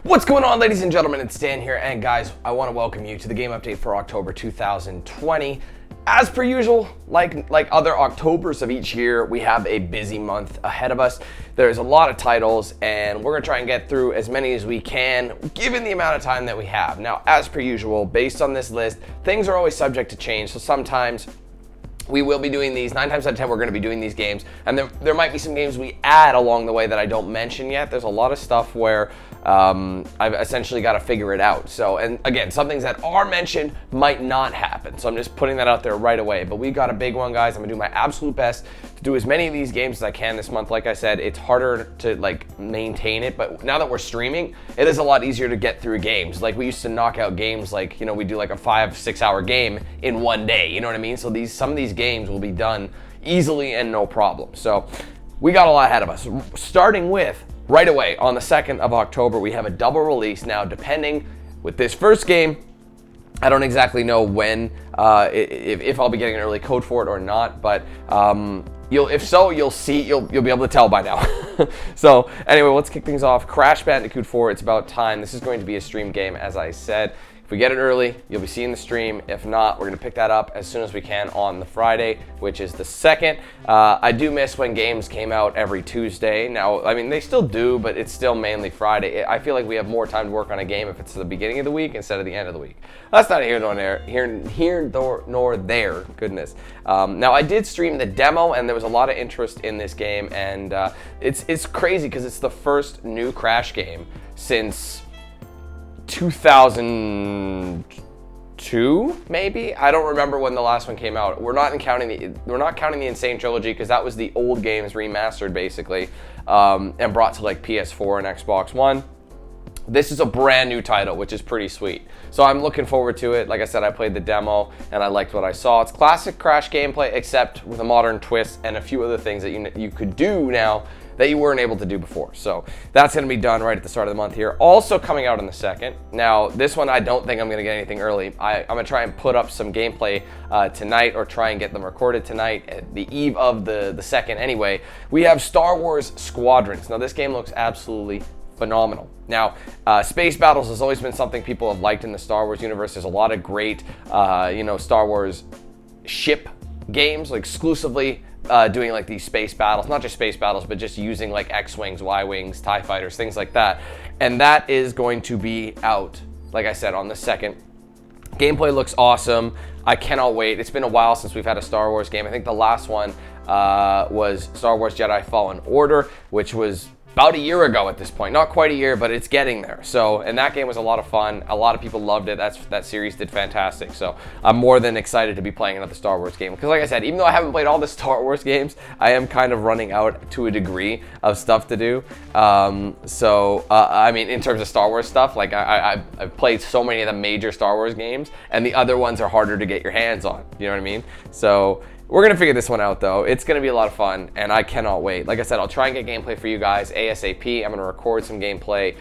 What's going on, ladies and gentlemen? It's Dan here, and guys, I want to welcome you to the game update for October 2020. As per usual, like other Octobers of each year, we have a busy month ahead of us. There's a lot of titles, and we're going to try and get through as many as we can, given the amount of time that we have. Now, as per usual, based on this list, things are always subject to change, so sometimes we will be doing these. 9 times out of 10, we're going to be doing these games. And there might be some games we add along the way that I don't mention yet. There's a lot of stuff where I've essentially got to figure it out. So, and again, some things that are mentioned might not happen. So I'm just putting that out there right away. But we got a big one, guys. I'm going to do my absolute best to do as many of these games as I can this month. Like I said, it's harder to maintain it. But now that we're streaming, it is a lot easier to get through games. Like we used to knock out games like, we do like a 5-6 hour game in one day. You know what I mean? So some of these games will be done easily and no problem. So we got a lot ahead of us. Starting with right away on the 2nd of October, we have a double release. Now, depending with this first game, I don't exactly know when, if I'll be getting an early code for it or not, but if so, you'll be able to tell by now. So anyway, let's kick things off. Crash Bandicoot 4, it's about time. This is going to be a stream game, as I said. If we get it early, you'll be seeing the stream. If not, we're going to pick that up as soon as we can on the Friday, which is the 2nd. I do miss when games came out every Tuesday. Now, I mean, they still do, but it's still mainly Friday. I feel like we have more time to work on a game if it's the beginning of the week instead of the end of the week. That's not here nor there. Goodness. Now, I did stream the demo, and there was a lot of interest in this game, and it's crazy because it's the first new Crash game since 2002, maybe. I don't remember when the last one came out. We're not counting the Insane Trilogy because that was the old games remastered basically, and brought to like PS4 and Xbox One. This is a brand new title, which is pretty sweet. So I'm looking forward to it. Like I said, I played the demo and I liked what I saw. It's classic Crash gameplay, except with a modern twist and a few other things that you could do now that you weren't able to do before. So that's gonna be done right at the start of the month here. Also coming out on the 2nd. Now, this one, I don't think I'm gonna get anything early. I'm gonna try and put up some gameplay tonight, or try and get them recorded tonight at the eve of the 2nd anyway. We have Star Wars Squadrons. Now, this game looks absolutely phenomenal. Now, space battles has always been something people have liked in the Star Wars universe. There's a lot of great, Star Wars ship games, like exclusively doing like these space battles, not just space battles, but just using like X-Wings, Y-Wings, TIE Fighters, things like that. And that is going to be out, like I said, on the 2nd. Gameplay looks awesome. I cannot wait. It's been a while since we've had a Star Wars game. I think the last one was Star Wars Jedi Fallen Order, which was about a year ago at this point. Not quite a year, but it's getting there. So, and that game was a lot of fun. A lot of people loved it. That series did fantastic. So I'm more than excited to be playing another Star Wars game. Because like I said, even though I haven't played all the Star Wars games, I am kind of running out to a degree of stuff to do. I mean, in terms of Star Wars stuff, like I've played so many of the major Star Wars games, and the other ones are harder to get your hands on. You know what I mean? So we're going to figure this one out, though. It's going to be a lot of fun, and I cannot wait. Like I said, I'll try and get gameplay for you guys ASAP. I'm going to record some gameplay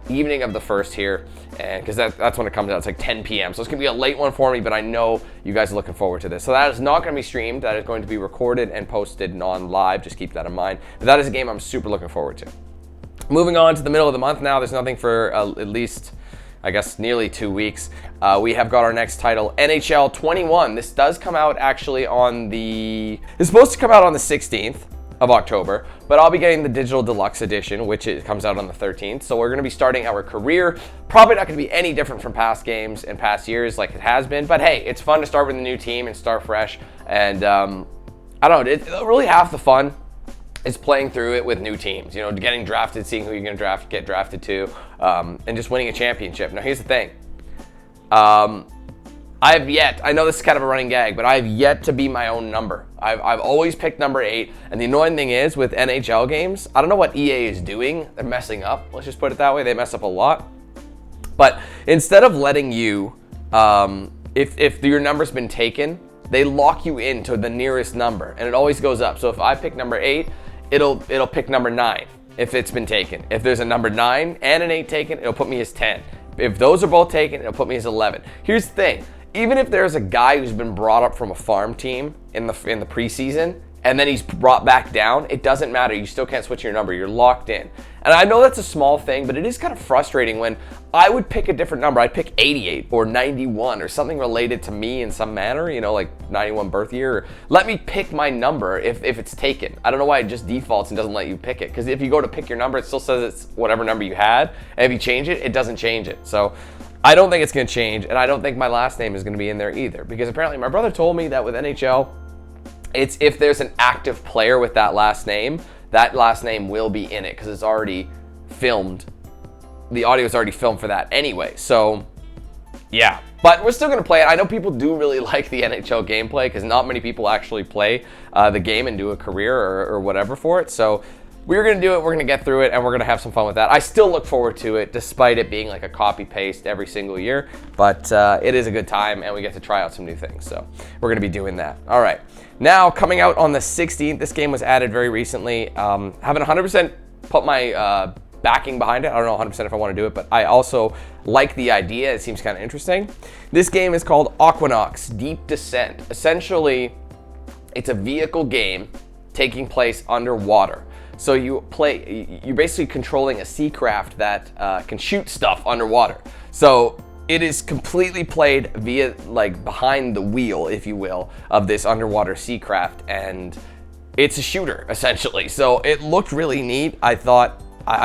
evening of the 1st here, and because that's when it comes out. It's like 10 p.m., so it's going to be a late one for me, but I know you guys are looking forward to this. So that is not going to be streamed. That is going to be recorded and posted non-live. Just keep that in mind. But that is a game I'm super looking forward to. Moving on to the middle of the month now. There's nothing for at least, I guess, nearly 2 weeks. We have got our next title, NHL 21. This does come out actually it's supposed to come out on the 16th of October, but I'll be getting the digital deluxe edition, which comes out on the 13th. So we're going to be starting our career. Probably not going to be any different from past games and past years like it has been, but hey, it's fun to start with a new team and start fresh. And I don't know, really half the fun is playing through it with new teams, getting drafted, seeing who you're going to get drafted to, and just winning a championship. Now, here's the thing. I know this is kind of a running gag, but I have yet to be my own number. I've always picked number 8, and the annoying thing is with NHL games, I don't know what EA is doing. They're messing up. Let's just put it that way. They mess up a lot. But instead of letting you, if your number's been taken, they lock you into the nearest number, and it always goes up. So if I pick number 8, it'll pick number 9 if it's been taken. If there's a number 9 and an 8 taken, it'll put me as 10. If those are both taken, it'll put me as 11. Here's the thing. Even if there's a guy who's been brought up from a farm team in the preseason, and then he's brought back down, it doesn't matter. You still can't switch your number. You're locked in. And I know that's a small thing, but it is kind of frustrating when I would pick a different number. I'd pick 88 or 91 or something related to me in some manner, you know, like 91 birth year. Let me pick my number if it's taken. I don't know why it just defaults and doesn't let you pick it. Because if you go to pick your number, it still says it's whatever number you had. And if you change it, it doesn't change it. So I don't think it's going to change. And I don't think my last name is going to be in there either. Because apparently my brother told me that with NHL, it's if there's an active player with that last name will be in it because it's already filmed. The audio is already filmed for that anyway. So, yeah. But we're still going to play it. I know people do really like the NHL gameplay because not many people actually play the game and do a career or whatever for it. So, we're going to do it. We're going to get through it, and we're going to have some fun with that. I still look forward to it, despite it being like a copy-paste every single year. But it is a good time, and we get to try out some new things. So, we're going to be doing that. All right. Now, coming out on the 16th, this game was added very recently. Haven't 100% put my backing behind it. I don't know 100% if I want to do it, but I also like the idea. It seems kind of interesting. This game is called Aquanox Deep Descent. Essentially, it's a vehicle game taking place underwater. So you're basically controlling a sea craft that can shoot stuff underwater. So it is completely played via, like, behind the wheel, if you will, of this underwater sea craft, and it's a shooter, essentially. So it looked really neat. I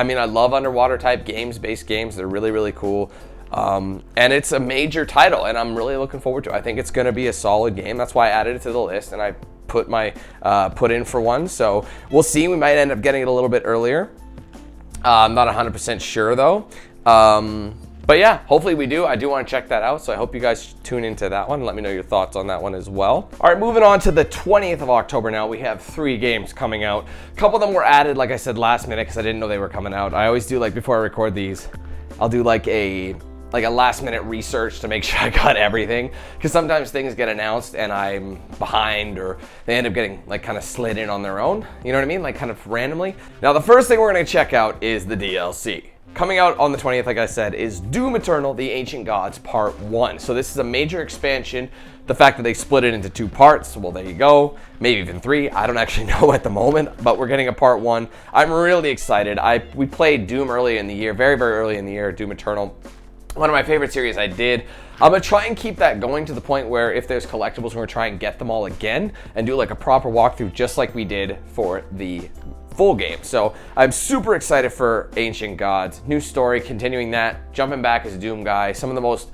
mean, I love underwater type games, based games. They're really, really cool. And it's a major title, and I'm really looking forward to it. I think it's going to be a solid game. That's why I added it to the list, and I put in for one. So we'll see. We might end up getting it a little bit earlier. I'm not 100% sure, though. But yeah, hopefully we do. I do want to check that out, so I hope you guys tune into that one. Let me know your thoughts on that one as well. All right, moving on to the 20th of October now. We have 3 games coming out. A couple of them were added, like I said, last minute because I didn't know they were coming out. I always do, like, before I record these, I'll do like a last minute research to make sure I got everything, because sometimes things get announced and I'm behind, or they end up getting like kind of slid in on their own. You know what I mean? Like kind of randomly. Now the first thing we're going to check out is the DLC. Coming out on the 20th, like I said, is Doom Eternal: The Ancient Gods Part 1. So this is a major expansion. The fact that they split it into 2 parts, well, there you go. Maybe even 3. I don't actually know at the moment, but we're getting a Part 1. I'm really excited. We played Doom early in the year, very, very early in the year, Doom Eternal. One of my favorite series I did. I'm going to try and keep that going to the point where if there's collectibles, we're going to try and get them all again and do like a proper walkthrough just like we did for the full game. So I'm super excited for Ancient Gods. New story, continuing that, jumping back as a Doom guy, some of the most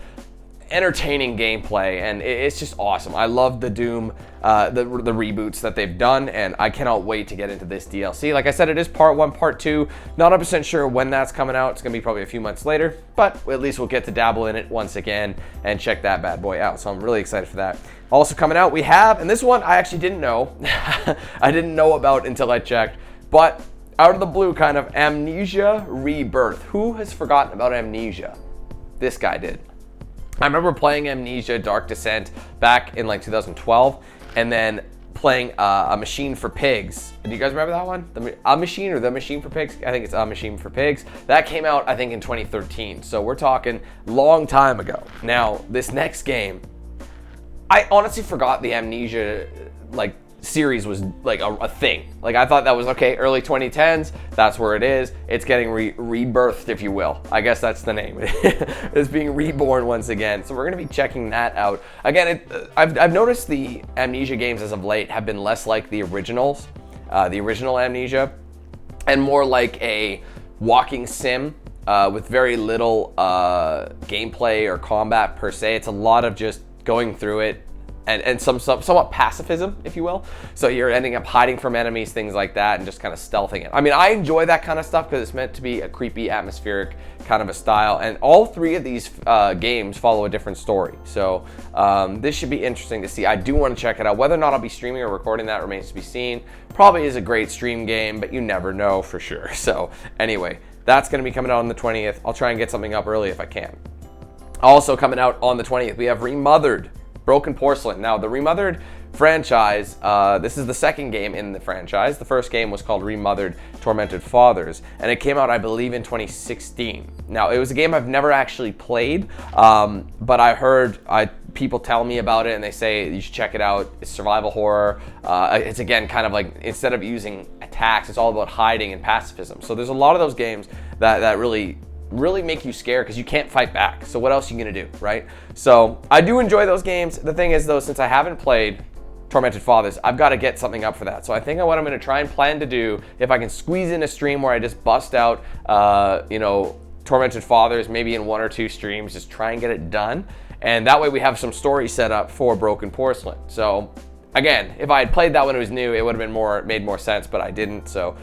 entertaining gameplay, and it's just awesome. I love the Doom, the reboots that they've done, and I cannot wait to get into this DLC. Like I said, it is Part 1, Part 2. Not 100% sure when that's coming out. It's going to be probably a few months later, but at least we'll get to dabble in it once again and check that bad boy out. So I'm really excited for that. Also coming out, we have, and this one I actually didn't know. I didn't know about until I checked, but out of the blue, kind of, Amnesia Rebirth. Who has forgotten about Amnesia? This guy did. I remember playing Amnesia Dark Descent back in like 2012, and then playing A Machine for Pigs. Do you guys remember that one? A Machine or The Machine for Pigs? I think it's A Machine for Pigs. That came out, I think, in 2013. So we're talking long time ago. Now, this next game, I honestly forgot the Amnesia like series was like a thing. Like I thought that was okay, early 2010s, that's where it is. It's getting rebirthed, if you will. I guess that's the name. It's being reborn once again. So we're gonna be checking that out. Again, I've noticed the Amnesia games as of late have been less like the originals, the original Amnesia, and more like a walking sim with very little gameplay or combat per se. It's a lot of just going through it, and somewhat pacifism, if you will. So you're ending up hiding from enemies, things like that, and just kind of stealthing it. I mean, I enjoy that kind of stuff because it's meant to be a creepy, atmospheric kind of a style. And all 3 of these games follow a different story. So this should be interesting to see. I do want to check it out. Whether or not I'll be streaming or recording that remains to be seen. Probably is a great stream game, but you never know for sure. So anyway, that's going to be coming out on the 20th. I'll try and get something up early if I can. Also coming out on the 20th, we have Remothered: Broken Porcelain. Now, the Remothered franchise, this is the second game in the franchise. The first game was called Remothered: Tormented Fathers, and it came out, I believe, in 2016. Now, it was a game I've never actually played, but I heard people tell me about it and they say you should check it out. It's survival horror. It's again kind of like, instead of using attacks, it's all about hiding and pacifism. So there's a lot of those games that really make you scared because you can't fight back. So what else are you gonna do, right? So I do enjoy those games. The thing is though, since I haven't played Tormented Fathers, I've got to get something up for that. So I think what I'm going to try and plan to do, if I can squeeze in a stream where I just bust out, you know, Tormented Fathers, maybe in 1 or 2 streams, just try and get it done. And that way we have some story set up for Broken Porcelain. So again, if I had played that when it was new, it would have been made more sense, but I didn't. So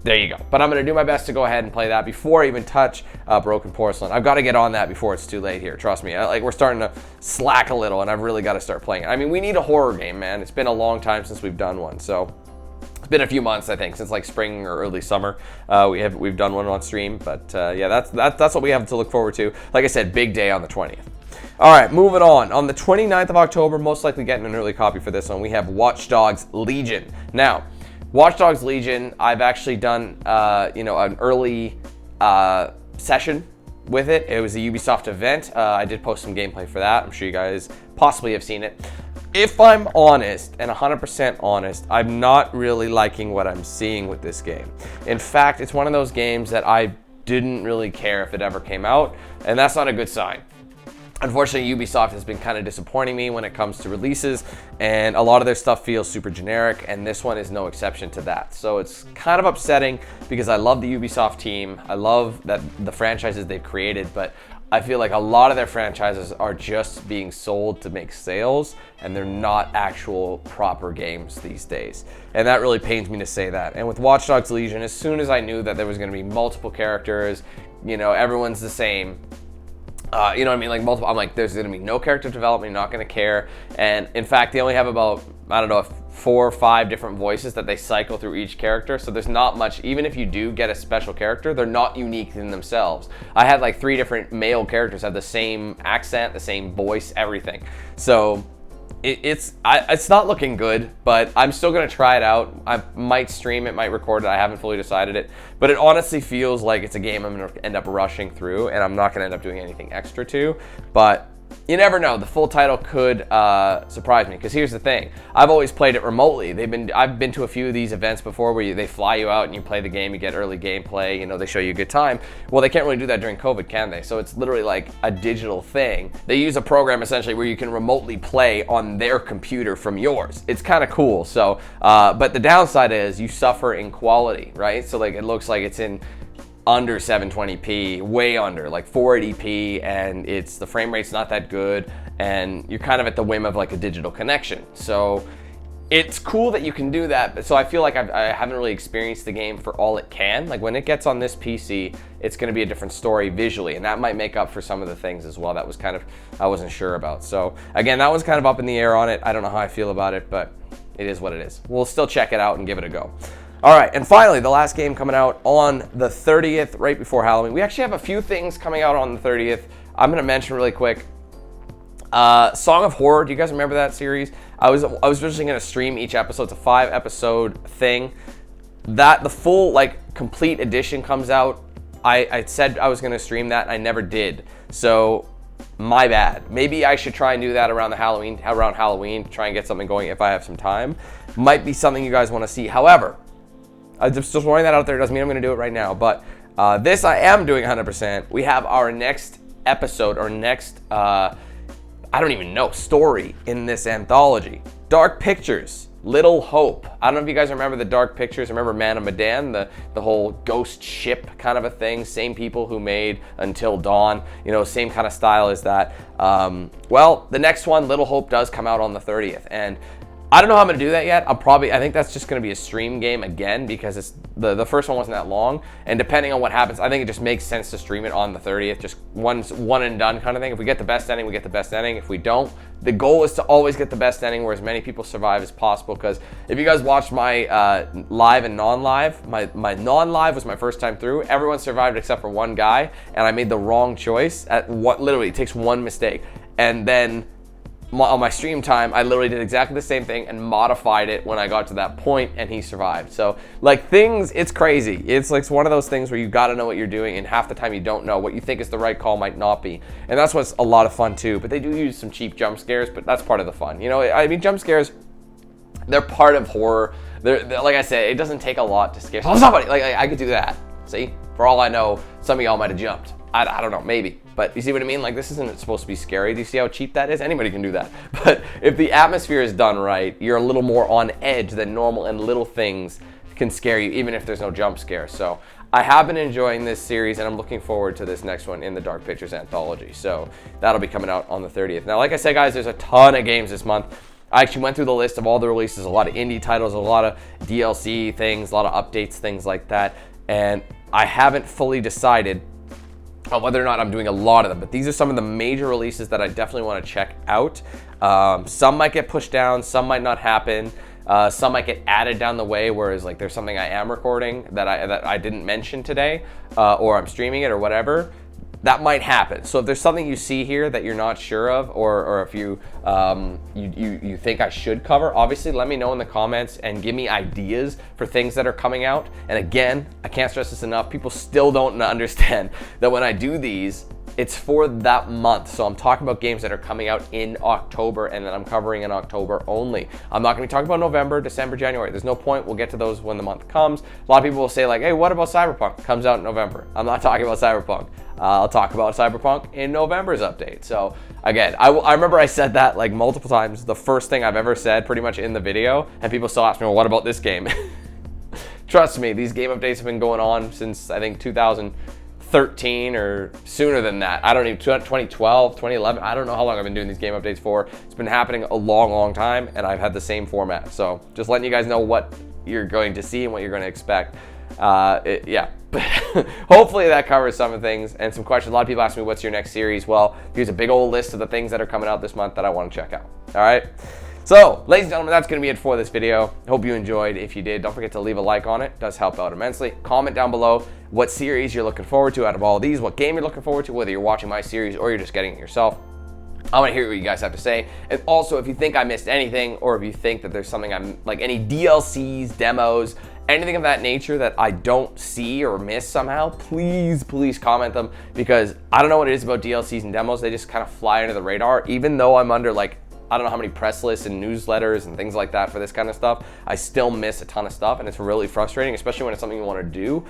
there you go. But I'm going to do my best to go ahead and play that before I even touch Broken Porcelain. I've got to get on that before it's too late here. Trust me. Like, we're starting to slack a little, and I've really got to start playing it. I mean, we need a horror game, man. It's been a long time since we've done one. So it's been a few months, I think, since like spring or early summer. We've done one on stream. But yeah, that's what we have to look forward to. Like I said, big day on the 20th. All right, moving on. On the 29th of October, most likely getting an early copy for this one, we have Watch Dogs Legion. Now, Watch Dogs Legion, I've actually done, you know, an early session with it. It was a Ubisoft event. I did post some gameplay for that. I'm sure you guys possibly have seen it. If I'm honest, and 100% honest, I'm not really liking what I'm seeing with this game. In fact, it's one of those games that I didn't really care if it ever came out, and that's not a good sign. Unfortunately, Ubisoft has been kind of disappointing me when it comes to releases, and a lot of their stuff feels super generic, and this one is no exception to that. So it's kind of upsetting because I love the Ubisoft team. I love the franchises they've created, but I feel like a lot of their franchises are just being sold to make sales, and they're not actual proper games these days. And that really pains me to say that. And with Watch Dogs Legion, as soon as I knew that there was going to be multiple characters, you know, everyone's the same, you know what I mean, like multiple, I'm like, there's gonna be no character development, you're not gonna care. And in fact, they only have about, I don't know, 4 or 5 different voices that they cycle through each character. So there's not much, even if you do get a special character, they're not unique in themselves. I had like 3 different male characters have the same accent, the same voice, everything. So it's not looking good, but I'm still gonna try it out. I might stream it, might record it. I haven't fully decided it, but it honestly feels like it's a game I'm gonna end up rushing through, and I'm not gonna end up doing anything extra to. But you never know. The full title could surprise me, because here's the thing. I've always played it remotely. I've been to a few of these events before where they fly you out and you play the game, you get early gameplay, you know, they show you a good time. Well, they can't really do that during COVID, can they? So it's literally like a digital thing. They use a program essentially where you can remotely play on their computer from yours. It's kind of cool. So, but the downside is you suffer in quality, right? So like it looks like it's in under 720p, way under, like 480p, and the frame rate's not that good, and you're kind of at the whim of like a digital connection. So it's cool that you can do that, but so I feel like I haven't really experienced the game for all it can. Like when it gets on this PC, it's gonna be a different story visually, and that might make up for some of the things as well. That was kind of, I wasn't sure about. So again, that one's kind of up in the air on it. I don't know how I feel about it, but it is what it is. We'll still check it out and give it a go. All right, and finally, the last game coming out on the 30th, right before Halloween. We actually have a few things coming out on the 30th. I'm gonna mention really quick. Song of Horror, do you guys remember that series? I was originally gonna stream each episode. It's a 5-episode thing. The full, like, complete edition comes out. I said I was gonna stream that, and I never did. So, my bad. Maybe I should try and do that around Halloween, to try and get something going if I have some time. Might be something you guys wanna see. However, I'm just throwing that out there. Doesn't mean I'm going to do it right now. But this I am doing 100%. We have our next episode, or next, I don't even know, story in this anthology. Dark Pictures, Little Hope. I don't know if you guys remember the Dark Pictures. Remember Man of Medan, the whole ghost ship kind of a thing. Same people who made Until Dawn. You know, same kind of style as that. Well, the next one, Little Hope, does come out on the 30th. And I don't know how I'm gonna do that yet. I think that's just gonna be a stream game again, because it's the first one wasn't that long, and depending on what happens, I think it just makes sense to stream it on the 30th, just one and done kind of thing. If we get the best ending, we get the best ending. If we don't, the goal is to always get the best ending where as many people survive as possible, because if you guys watched my live and non-live, my non-live was my first time through. Everyone survived except for one guy, and I made the wrong choice. Literally, it takes one mistake, and then on my stream time, I literally did exactly the same thing and modified it when I got to that point, and he survived. So like things, it's crazy. It's like one of those things where you got to know what you're doing, and half the time you don't know. What you think is the right call might not be, and that's what's a lot of fun too. But they do use some cheap jump scares, but that's part of the fun. You know, I mean, jump scares, they're part of horror. They're like I said, it doesn't take a lot to scare somebody. Like I could do that. See, for all I know, some of y'all might have jumped. I don't know, maybe. But you see what I mean? Like, this isn't supposed to be scary. Do you see how cheap that is? Anybody can do that. But if the atmosphere is done right, you're a little more on edge than normal, and little things can scare you even if there's no jump scare. So I have been enjoying this series, and I'm looking forward to this next one in the Dark Pictures anthology. So that'll be coming out on the 30th. Now, like I said, guys, there's a ton of games this month. I actually went through the list of all the releases, a lot of indie titles, a lot of DLC things, a lot of updates, things like that. And I haven't fully decided on whether or not I'm doing a lot of them, but these are some of the major releases that I definitely want to check out. Some might get pushed down, some might not happen, some might get added down the way, whereas like there's something I am recording that I didn't mention today, or I'm streaming it or whatever. That might happen. So if there's something you see here that you're not sure of, or if you think I should cover, obviously let me know in the comments and give me ideas for things that are coming out. And again, I can't stress this enough, people still don't understand that when I do these, it's for that month. So I'm talking about games that are coming out in October, and that I'm covering in October only. I'm not gonna be talking about November, December, January. There's no point. We'll get to those when the month comes. A lot of people will say like, hey, what about Cyberpunk? Comes out in November. I'm not talking about Cyberpunk. I'll talk about Cyberpunk in November's update. So again, I remember I said that like multiple times. The first thing I've ever said pretty much in the video, and people still ask me, well, what about this game? Trust me, these game updates have been going on since I think 2013 or sooner than that. I don't even, 2012, 2011, I don't know how long I've been doing these game updates for. It's been happening a long, long time, and I've had the same format. So just letting you guys know what you're going to see and what you're going to expect. Yeah, hopefully that covers some of the things and some questions. A lot of people ask me, what's your next series? Well, here's a big old list of the things that are coming out this month that I want to check out. All right. So, ladies and gentlemen, that's going to be it for this video. Hope you enjoyed. If you did, don't forget to leave a like on it. It does help out immensely. Comment down below what series you're looking forward to out of all of these, what game you're looking forward to, whether you're watching my series or you're just getting it yourself. I want to hear what you guys have to say. And also, if you think I missed anything, or if you think that there's something I'm like any DLCs, demos, anything of that nature that I don't see or miss somehow, please comment them, because I don't know what it is about DLCs and demos. They just kind of fly under the radar, even though I'm under like, I don't know how many press lists and newsletters and things like that for this kind of stuff. I still miss a ton of stuff, and it's really frustrating, especially when it's something you want to do.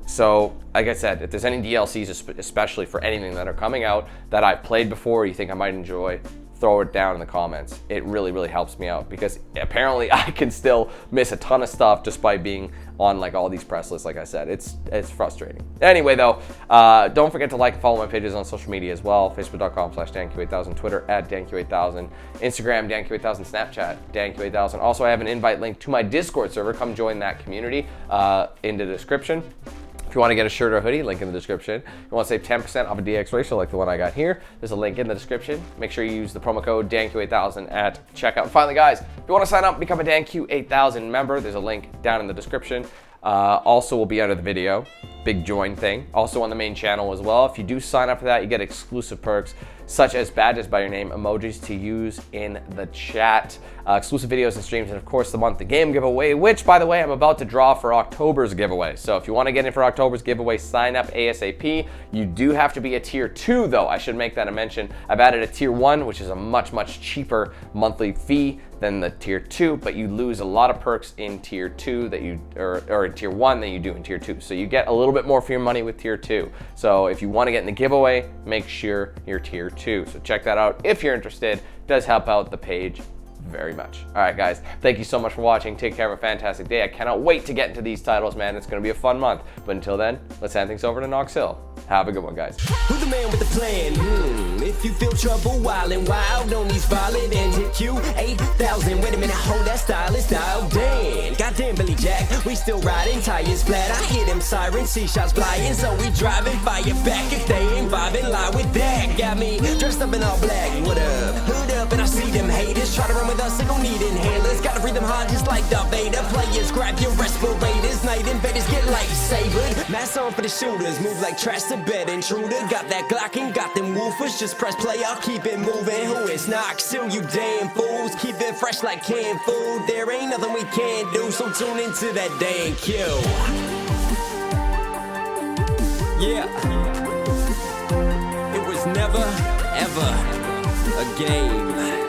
So like I said, if there's any DLCs, especially for anything that are coming out that I've played before, you think I might enjoy, throw it down in the comments. It really, really helps me out, because apparently I can still miss a ton of stuff despite being on like all these press lists. Like I said, it's frustrating. Anyway though, don't forget to like and follow my pages on social media as well. Facebook.com/DanQ8000, Twitter @DanQ8000, Instagram DanQ8000, Snapchat DanQ8000. Also, I have an invite link to my Discord server. Come join that community in the description. If you want to get a shirt or a hoodie, link in the description. If you want to save 10% off a DXRacer like the one I got here, there's a link in the description. Make sure you use the promo code DanQ8000 at checkout. And finally, guys, if you want to sign up and become a DanQ8000 member, there's a link down in the description. Also will be under the video, big join thing. Also on the main channel as well. If you do sign up for that, you get exclusive perks such as badges by your name, emojis to use in the chat, exclusive videos and streams, and of course the monthly game giveaway, which by the way, I'm about to draw for October's giveaway. So if you want to get in for October's giveaway, sign up ASAP. You do have to be a tier 2 though. I should make that a mention. I've added a tier 1, which is a much cheaper monthly fee than the tier 2, but you lose a lot of perks in tier 2 that you, or in tier 1 than you do in tier 2. So you get a little bit more for your money with tier 2. So if you want to get in the giveaway, make sure you're tier 2. So check that out if you're interested. It does help out the page very much. All right, guys, thank you so much for watching. Take care, have a fantastic day. I cannot wait to get into these titles, man. It's going to be a fun month. But until then, let's hand things over to Knox Hill. Have a good one, guys. Who's the man with the plan? If you feel trouble wildin' wild on these violent and hit you 8,000. Wait a minute, hold that style is dialed in. Goddamn Billy Jack, we still riding tires flat. I hear them sirens, see shots flying, so we driving fire back. If they ain't vibing, lie with that. Got me dressed up in all black. What up? Who the up and I see them haters try to run with us, they gon' need inhalers. Gotta breathe them hard just like Darth Vader. Players, grab your respirators. Night invaders get lightsabered. Mask on for the shooters, move like trash to bed intruder. Got that Glock and got them woofers. Just press play, I'll keep it moving. Who is not? Still you damn fools. Keep it fresh like canned food. There ain't nothing we can't do, so tune into that damn cue. Yeah. It was never, ever a game.